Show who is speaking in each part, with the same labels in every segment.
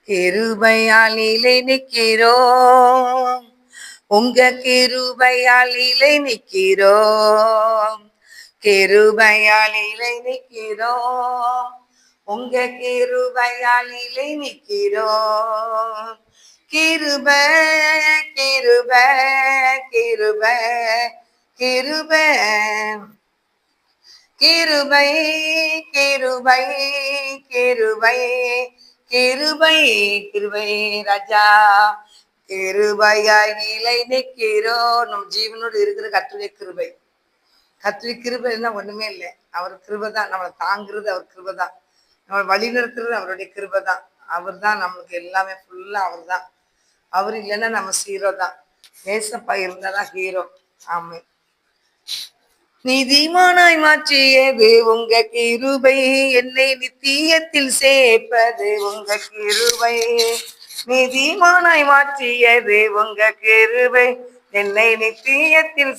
Speaker 1: கிருபையால் நிலை நிற்கிறோம். உங்க கிருபையால் நிலை நிற்கிறோம். கிருபையால் நிலை நிற்கிறோம். உங்க கிருபையால் நிலை நிற்கிறோம். கிருப கிருப கிருப கிருப கிருபை கிருபை கிருபை கிருபை கிருபை ராஜா. கிருபையாய் நிலை நிற்கிறோம். நம் ஜீவனோடு இருக்கிற கர்த்தருடைய கிருபை. கர்த்தருடைய கிருபை என்ன ஒண்ணுமே இல்லை. அவர் கிருபை தான் நம்மளை தாங்குறது. அவர் கிருபை தான் நம்மளை வழி நிறுத்துறது. அவருடைய கிருபை தான். அவர் தான் நம்மளுக்கு எல்லாமே ஃபுல்லா. அவர் தான். அவர் இல்லைன்னா நம்ம ஹீரோ தான். ஏசப்பா இருந்தாதான் ஹீரோ. ஆமா. நீதிமானாய் மாற்றியது உங்க கிருபை. என்னை நித்தியத்தில் சேர்ப்பது உங்க கிருபை. நீதிமானாய் மாற்றியது உங்க கிருபை. என்னை நித்தியத்தில்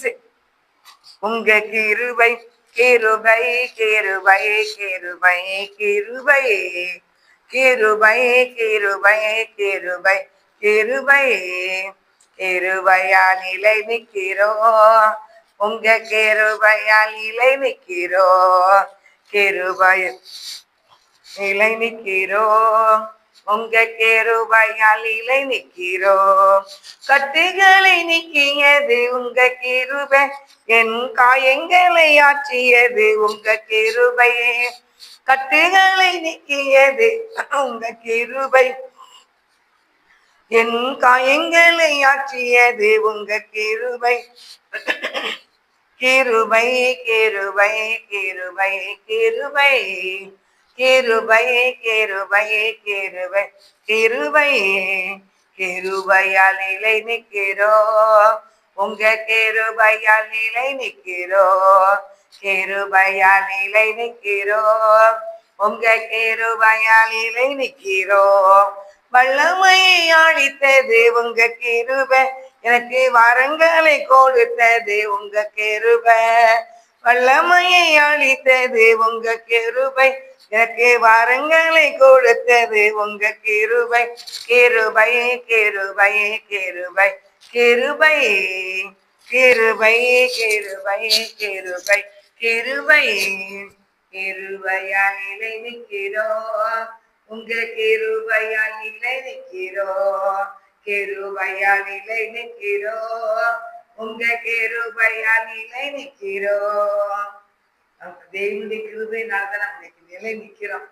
Speaker 1: உங்க கிருபை. கிருபை கிருபை கிருபை கிருபை கிருபை கிருபை கிருபை கிருபை கிருபையால் நிலை நிற்கிறோம். உங்க கிருபையால் நிலை நிற்கிறோம். கிருபை நிலை நிற்கிறோம். உங்க கிருபையால் நிலை நிற்கிறோம். கட்டுகளை நீக்கியது உங்க கிருபை. என் காயங்களை ஆற்றியது உங்க கிருபை. கட்டுகளை நீக்கியது உங்க கிருபை. என் காயங்களை ஆற்றியது உங்க கிருபை. கிருபை கிருபை கிருபை கிருபை கிருபை கிருபை கிருபை கிருபை கிருபையால் நிலை நிற்கிறோம். உங்க கிருபையால் நிலை நிற்கிறோம். கிருபையால் நிலை நிற்கிறோம். உங்க கிருபையால் நிலை நிற்கிறோம். வல்லமையை அளித்தது உங்க கிருபை. எனக்கு வரங்களை கொடுத்தது உங்க கிருபை. வல்லமையை அளித்தது உங்க கிருபை. எனக்கு வரங்களை கொடுத்தது உங்க கிருபை. கிருபை கிருபை கிருபை கிருபை கிருபை கிருபை கிருபை கிருபை கிருபையால் நிலை நிற்கிறோம். உங்க கிருபையால் நிலை நிற்கிறோம். கிருபையால் நிலை நிற்கிறோம். உங்க கிருபையால் நிலை நிற்கிறோம். தேவனுடைய கிருபையினால தான் நம்ம நிலை நிற்கிறோம்.